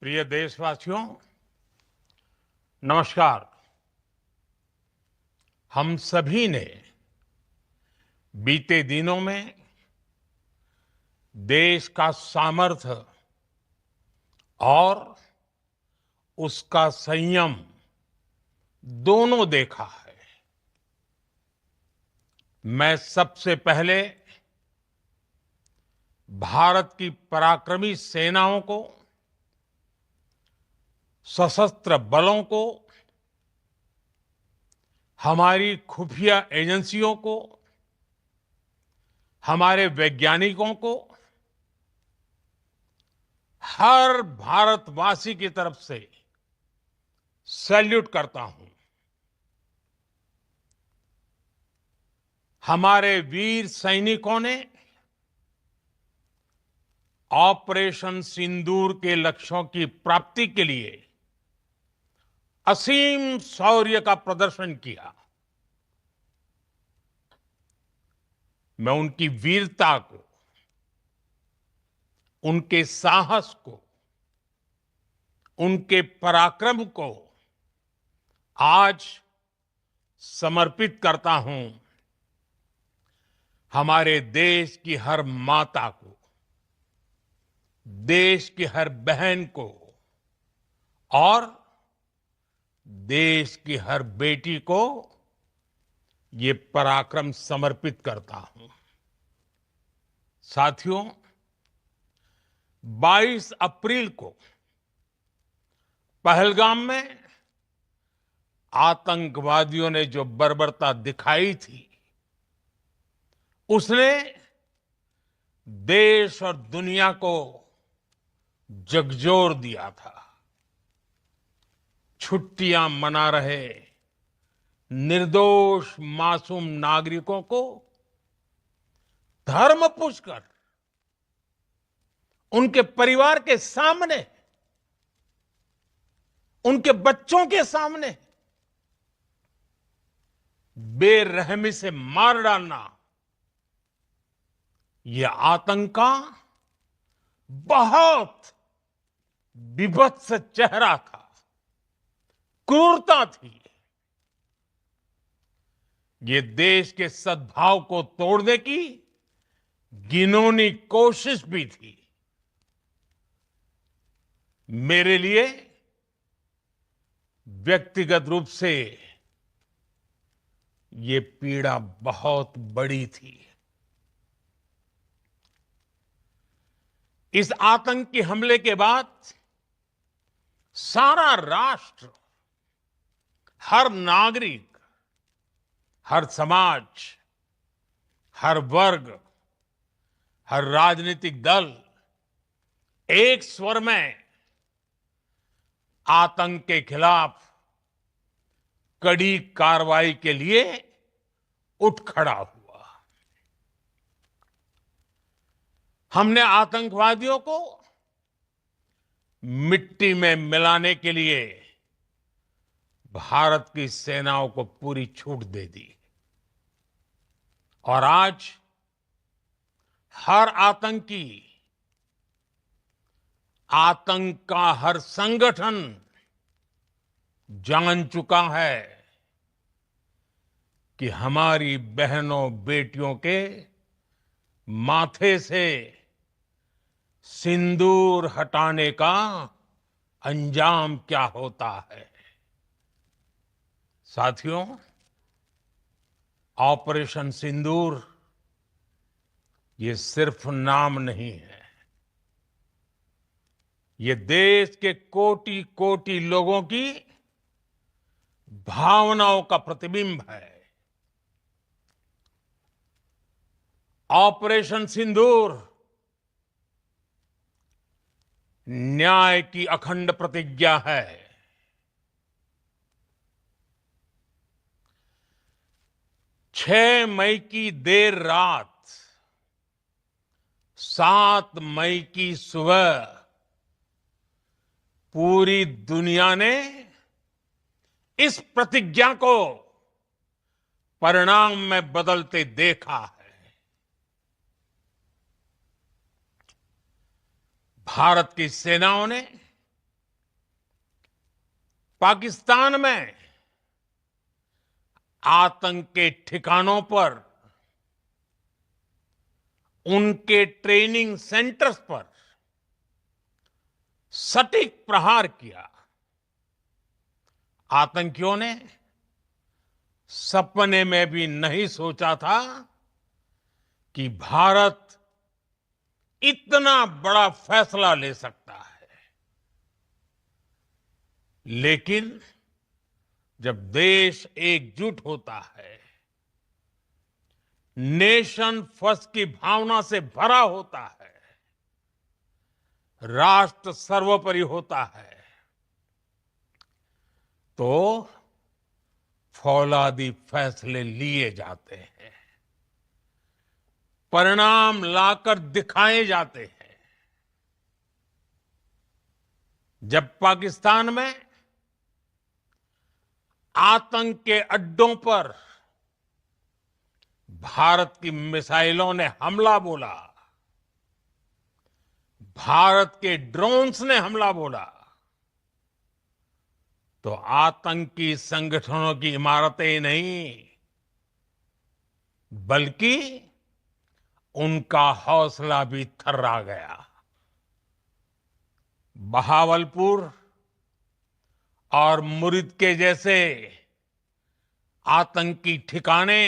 प्रिय देशवासियों, नमस्कार। हम सभी ने बीते दिनों में देश का सामर्थ्य और उसका संयम दोनों देखा है। मैं सबसे पहले भारत की पराक्रमी सेनाओं को, सशस्त्र बलों को, हमारी खुफिया एजेंसियों को, हमारे वैज्ञानिकों को, हर भारतवासी की तरफ से सैल्यूट करता हूं। हमारे वीर सैनिकों ने ऑपरेशन सिंदूर के लक्ष्यों की प्राप्ति के लिए असीम शौर्य का प्रदर्शन किया। मैं उनकी वीरता को, उनके साहस को, उनके पराक्रम को आज समर्पित करता हूं। हमारे देश की हर माता को, देश की हर बहन को और देश की हर बेटी को ये पराक्रम समर्पित करता हूं। साथियों, 22 अप्रैल को पहलगाम में आतंकवादियों ने जो बर्बरता दिखाई थी, उसने देश और दुनिया को झकझोर दिया था। छुट्टियां मना रहे निर्दोष मासूम नागरिकों को धर्म पूछकर उनके परिवार के सामने, उनके बच्चों के सामने बेरहमी से मार डालना, यह आतंक का बहुत विभत्स चेहरा था, क्रूरता थी। ये देश के सद्भाव को तोड़ने की घिनौनी कोशिश भी थी। मेरे लिए व्यक्तिगत रूप से ये पीड़ा बहुत बड़ी थी। इस आतंकी हमले के बाद सारा राष्ट्र, हर नागरिक, हर समाज, हर वर्ग, हर राजनीतिक दल एक स्वर में आतंक के खिलाफ कड़ी कार्रवाई के लिए उठ खड़ा हुआ। हमने आतंकवादियों को मिट्टी में मिलाने के लिए भारत की सेनाओं को पूरी छूट दे दी और आज हर आतंकी, आतंक का हर संगठन जान चुका है कि हमारी बहनों बेटियों के माथे से सिंदूर हटाने का अंजाम क्या होता है। साथियों, ऑपरेशन सिंदूर ये सिर्फ नाम नहीं है, ये देश के कोटि कोटि लोगों की भावनाओं का प्रतिबिंब है। ऑपरेशन सिंदूर न्याय की अखंड प्रतिज्ञा है। 6 मई की देर रात, 7 मई की सुबह पूरी दुनिया ने इस प्रतिज्ञा को परिणाम में बदलते देखा है। भारत की सेनाओं ने पाकिस्तान में आतंक के ठिकानों पर, उनके ट्रेनिंग सेंटर्स पर सटीक प्रहार किया। आतंकियों ने सपने में भी नहीं सोचा था कि भारत इतना बड़ा फैसला ले सकता है। लेकिन जब देश एकजुट होता है, नेशन फर्स्ट की भावना से भरा होता है, राष्ट्र सर्वोपरि होता है, तो फौलादी फैसले लिए जाते हैं, परिणाम लाकर दिखाए जाते हैं। जब पाकिस्तान में आतंक के अड्डों पर भारत की मिसाइलों ने हमला बोला, भारत के ड्रोन्स ने हमला बोला, तो आतंकी संगठनों की इमारतें नहीं, बल्कि उनका हौसला भी थर्रा गया। बहावलपुर और मुरिद के जैसे आतंकी ठिकाने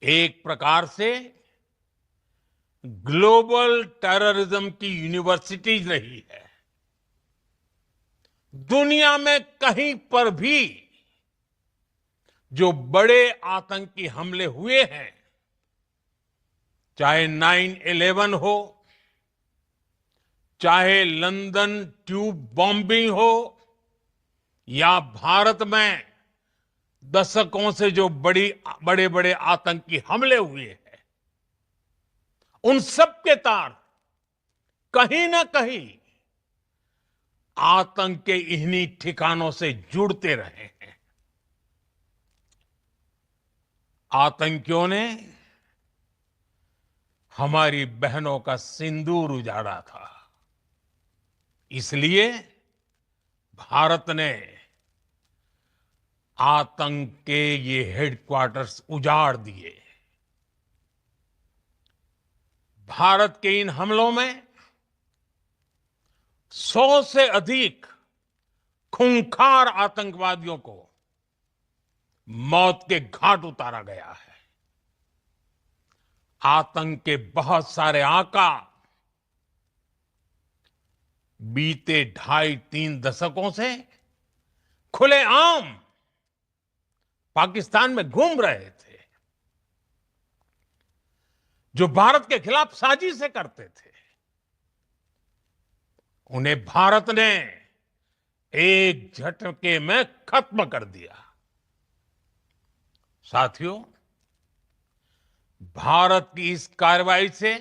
एक प्रकार से ग्लोबल टेररिज्म की यूनिवर्सिटीज रही है। दुनिया में कहीं पर भी जो बड़े आतंकी हमले हुए हैं, चाहे 9/11 हो, चाहे लंदन ट्यूब बॉम्बिंग हो, या भारत में दशकों से जो बड़े बड़े आतंकी हमले हुए हैं, उन सब के तार कहीं ना कहीं आतंक के इन्हीं ठिकानों से जुड़ते रहे हैं। आतंकियों ने हमारी बहनों का सिंदूर उजाड़ा था, इसलिए भारत ने आतंक के ये हेडक्वार्टर्स उजाड़ दिए। भारत के इन हमलों में 100 से अधिक खूंखार आतंकवादियों को मौत के घाट उतारा गया है। आतंक के बहुत सारे आका बीते 2.5-3 दशकों से खुलेआम पाकिस्तान में घूम रहे थे, जो भारत के खिलाफ साजिशें करते थे। उन्हें भारत ने एक झटके में खत्म कर दिया। साथियों, भारत की इस कार्रवाई से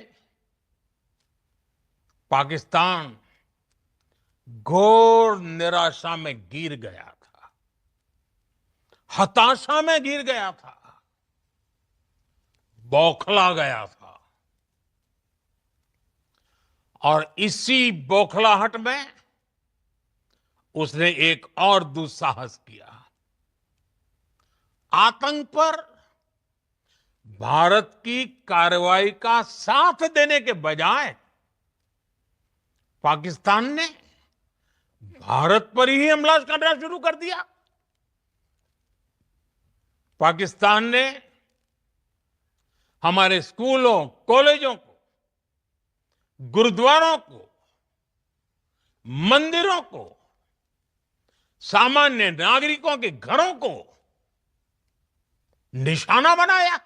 पाकिस्तान घोर निराशा में गिर गया था, हताशा में गिर गया था, बौखला गया था। और इसी बौखलाहट में उसने एक और दुस्साहस किया। आतंक पर भारत की कार्रवाई का साथ देने के बजाय पाकिस्तान ने भारत पर ही हमला करना शुरू कर दिया। पाकिस्तान ने हमारे स्कूलों, कॉलेजों को, गुरुद्वारों को, मंदिरों को, सामान्य नागरिकों के घरों को निशाना बनाया।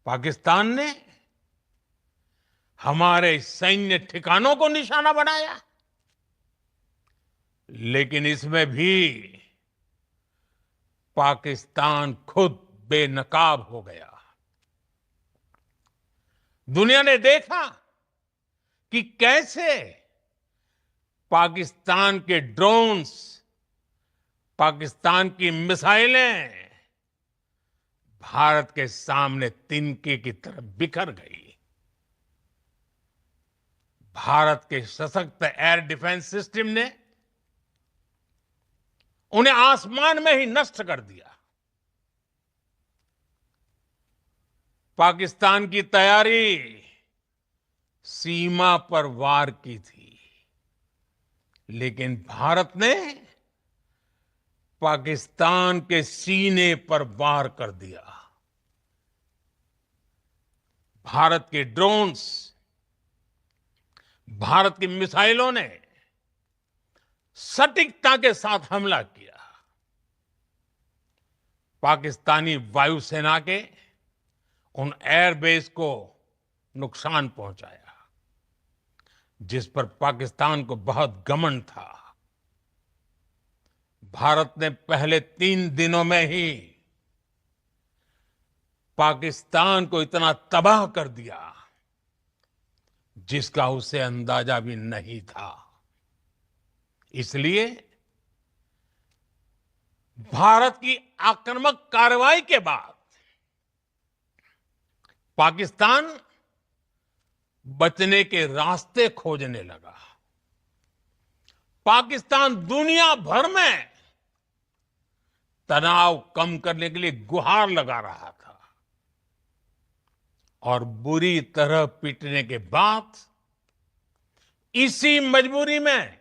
पाकिस्तान ने हमारे सैन्य ठिकानों को निशाना बनाया। लेकिन इसमें भी पाकिस्तान खुद बेनकाब हो गया। दुनिया ने देखा कि कैसे पाकिस्तान के ड्रोन्स, पाकिस्तान की मिसाइलें भारत के सामने तिनके की तरह बिखर गई। भारत के सशक्त एयर डिफेंस सिस्टम ने उन्हें आसमान में ही नष्ट कर दिया। पाकिस्तान की तैयारी सीमा पर वार की थी, लेकिन भारत ने पाकिस्तान के सीने पर वार कर दिया। भारत के ड्रोन्स, भारत की मिसाइलों ने सटीकता के साथ हमला किया। पाकिस्तानी वायुसेना के उन एयरबेस को नुकसान पहुंचाया, जिस पर पाकिस्तान को बहुत घमंड था। भारत ने पहले 3 दिनों में ही पाकिस्तान को इतना तबाह कर दिया जिसका उसे अंदाजा भी नहीं था। इसलिए भारत की आक्रामक कार्रवाई के बाद पाकिस्तान बचने के रास्ते खोजने लगा। पाकिस्तान दुनिया भर में तनाव कम करने के लिए गुहार लगा रहा था और बुरी तरह पीटने के बाद इसी मजबूरी में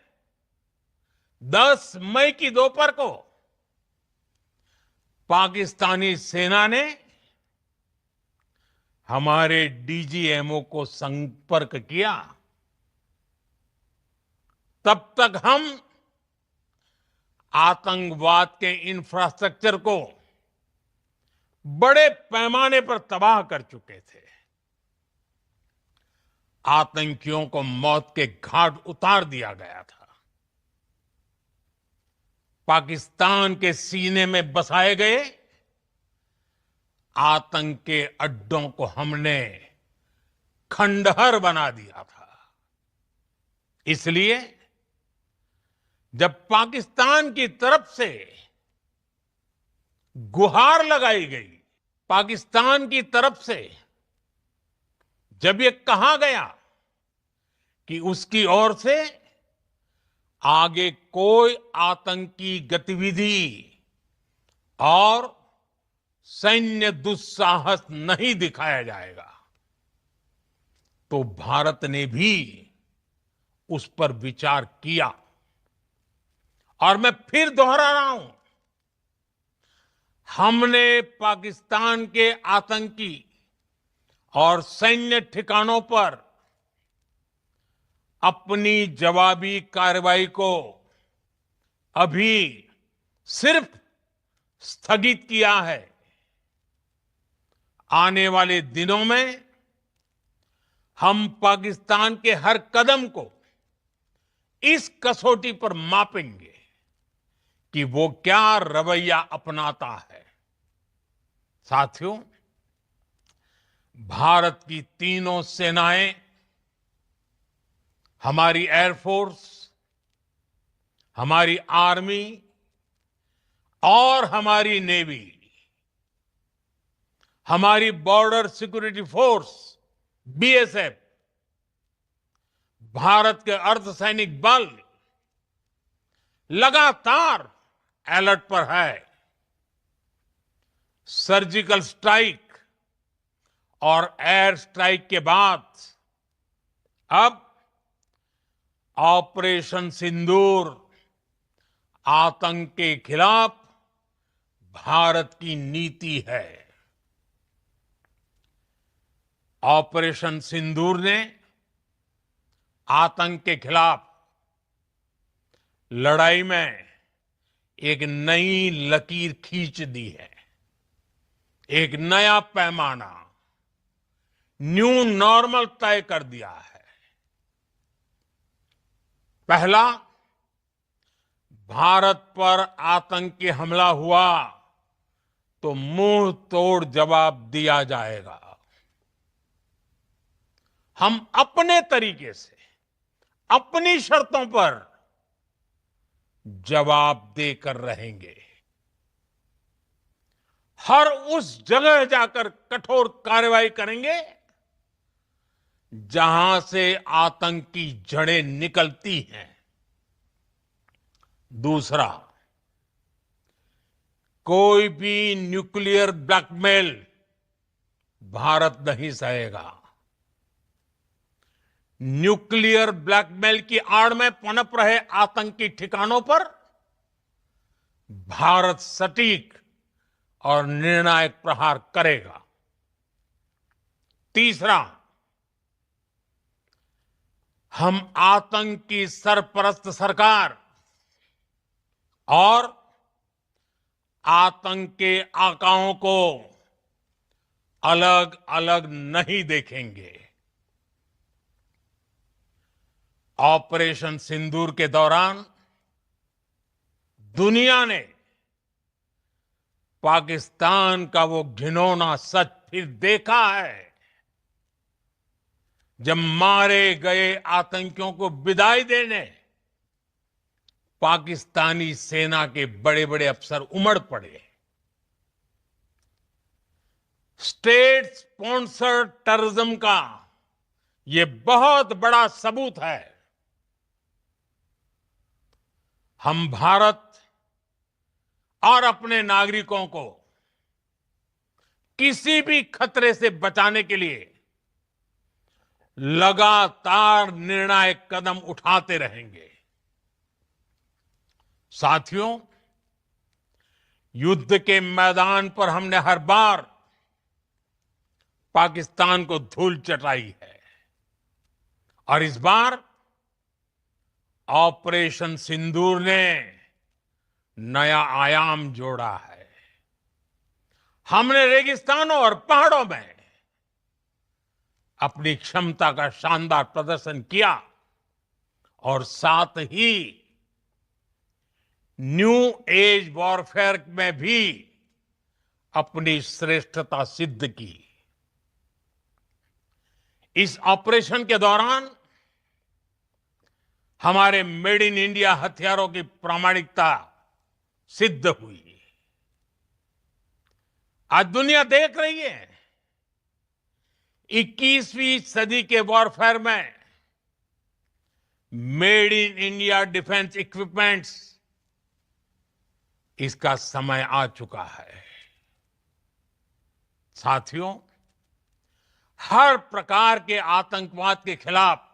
10 मई की दोपहर को पाकिस्तानी सेना ने हमारे डीजीएमओ को संपर्क किया। तब तक हम आतंकवाद के इंफ्रास्ट्रक्चर को बड़े पैमाने पर तबाह कर चुके थे। आतंकियों को मौत के घाट उतार दिया गया था। पाकिस्तान के सीने में बसाए गए आतंक के अड्डों को हमने खंडहर बना दिया था। इसलिए जब पाकिस्तान की तरफ से गुहार लगाई गई, पाकिस्तान की तरफ से जब ये कहा गया कि उसकी ओर से आगे कोई आतंकी गतिविधि और सैन्य दुस्साहस नहीं दिखाया जाएगा, तो भारत ने भी उस पर विचार किया। और मैं फिर दोहरा रहा हूं, हमने पाकिस्तान के आतंकी और सैन्य ठिकानों पर अपनी जवाबी कार्रवाई को अभी सिर्फ स्थगित किया है। आने वाले दिनों में हम पाकिस्तान के हर कदम को इस कसौटी पर मापेंगे कि वो क्या रवैया अपनाता है। साथियों, भारत की तीनों सेनाएं, हमारी एयरफोर्स, हमारी आर्मी और हमारी नेवी, हमारी border security force BSF, Bharat के अर्धसैनिक बल लगातार अलर्ट पर है। सर्जिकल स्ट्राइक और एयर स्ट्राइक के बाद अब ऑपरेशन सिंदूर आतंक के खिलाफ भारत की नीति है। ऑपरेशन सिंदूर ने आतंक के खिलाफ लड़ाई में एक नई लकीर खींच दी है, एक नया पैमाना, न्यू नॉर्मल तय कर दिया है। पहला, भारत पर आतंकी हमला हुआ तो मुंह तोड़ जवाब दिया जाएगा। हम अपने तरीके से, अपनी शर्तों पर जवाब देकर रहेंगे। हर उस जगह जाकर कठोर कार्रवाई करेंगे जहां से आतंक की जड़ें निकलती हैं। दूसरा, कोई भी न्यूक्लियर ब्लैकमेल भारत नहीं सहेगा। न्यूक्लियर ब्लैकमेल की आड़ में पनप रहे आतंकी ठिकानों पर भारत सटीक और निर्णायक प्रहार करेगा। तीसरा, हम आतंक की सरपरस्त सरकार और आतंक के आकाओं को अलग अलग नहीं देखेंगे। ऑपरेशन सिंदूर के दौरान दुनिया ने पाकिस्तान का वो घिनौना सच फिर देखा है, जब मारे गए आतंकियों को विदाई देने पाकिस्तानी सेना के बड़े बड़े अफसर उमड़ पड़े। स्टेट स्पॉन्सर्ड टेररिज्म का ये बहुत बड़ा सबूत है। हम भारत और अपने नागरिकों को किसी भी खतरे से बचाने के लिए लगातार निर्णायक कदम उठाते रहेंगे। साथियों, युद्ध के मैदान पर हमने हर बार पाकिस्तान को धूल चटाई है और इस बार ऑपरेशन सिंदूर ने नया आयाम जोड़ा है। हमने रेगिस्तानों और पहाड़ों में अपनी क्षमता का शानदार प्रदर्शन किया और साथ ही न्यू एज वॉरफेयर में भी अपनी श्रेष्ठता सिद्ध की। इस ऑपरेशन के दौरान हमारे मेड इन इंडिया हथियारों की प्रामाणिकता सिद्ध हुई। आज दुनिया देख रही है 21वीं सदी के वॉरफेयर में made in India defence equipments, इसका समय आ चुका है। साथियों, हर प्रकार के आतंकवाद के खिलाफ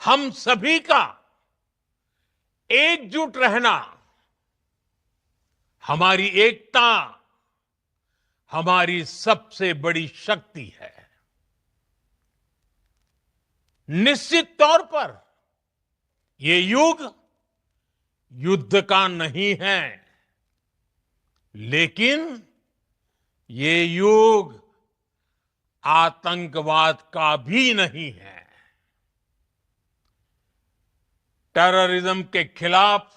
हम सभी का एकजुट रहना हमारी एकता, हमारी सबसे बड़ी शक्ति है। निश्चित तौर पर ये युग युद्ध का नहीं है, लेकिन ये युग आतंकवाद का भी नहीं है। टेररिज्म के खिलाफ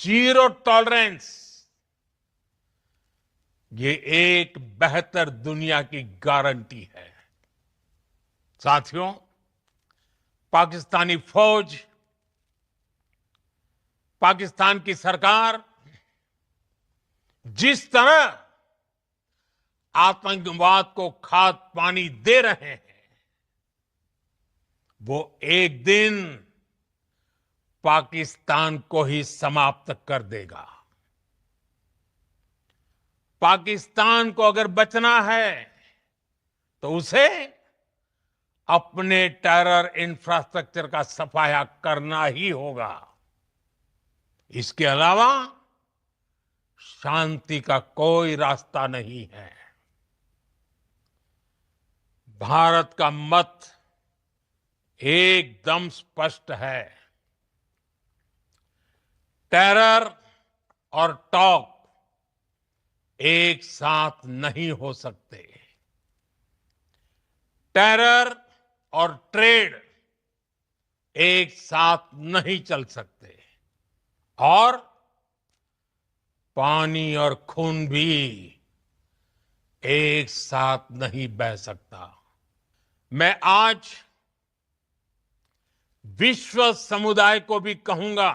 जीरो टॉलरेंस, ये एक बेहतर दुनिया की गारंटी है। साथियों, पाकिस्तानी फौज, पाकिस्तान की सरकार जिस तरह आतंकवाद को खाद पानी दे रहे हैं, वो एक दिन पाकिस्तान को ही समाप्त कर देगा। पाकिस्तान को अगर बचना है तो उसे अपने टेरर इंफ्रास्ट्रक्चर का सफाया करना ही होगा। इसके अलावा शांति का कोई रास्ता नहीं है। भारत का मत एकदम स्पष्ट है। टेरर और टॉक एक साथ नहीं हो सकते। टेरर और ट्रेड एक साथ नहीं चल सकते और पानी और खून भी एक साथ नहीं बह सकता। मैं आज विश्व समुदाय को भी कहूंगा,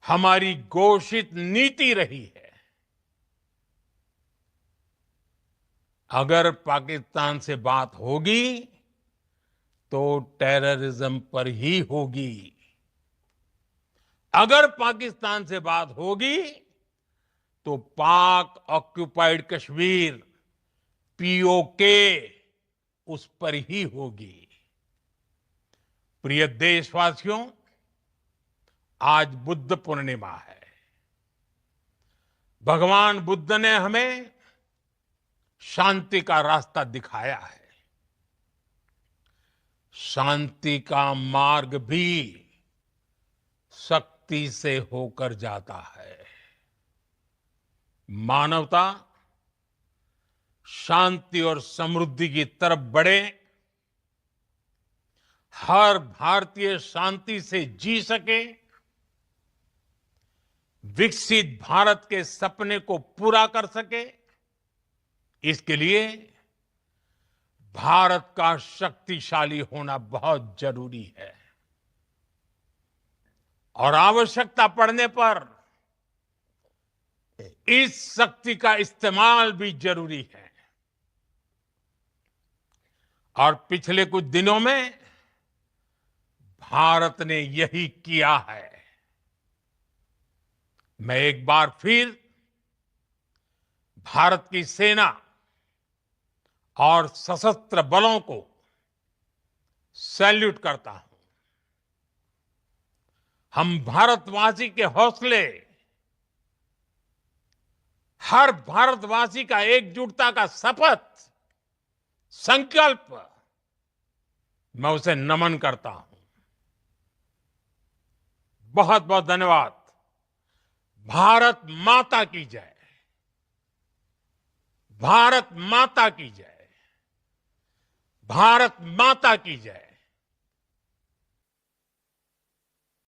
हमारी घोषित नीति रही है अगर पाकिस्तान से बात होगी तो टेररिज्म पर ही होगी। अगर पाकिस्तान से बात होगी तो पाक ऑक्युपाइड कश्मीर पीओके उस पर ही होगी। प्रिय देशवासियों, आज बुद्ध पूर्णिमा है। भगवान बुद्ध ने हमें शांति का रास्ता दिखाया है। शांति का मार्ग भी शक्ति से होकर जाता है। मानवता शांति और समृद्धि की तरफ बढ़े, हर भारतीय शांति से जी सके, विकसित भारत के सपने को पूरा कर सके, इसके लिए भारत का शक्तिशाली होना बहुत जरूरी है। और आवश्यकता पड़ने पर इस शक्ति का इस्तेमाल भी जरूरी है। और पिछले कुछ दिनों में भारत ने यही किया है। मैं एक बार फिर भारत की सेना और सशस्त्र बलों को सैल्यूट करता हूं। हम भारतवासी के हौसले, हर भारतवासी का एकजुटता का शपथ, संकल्प, मैं उसे नमन करता हूं। बहुत बहुत धन्यवाद। भारत माता की जय। भारत माता की जय। भारत माता की जय।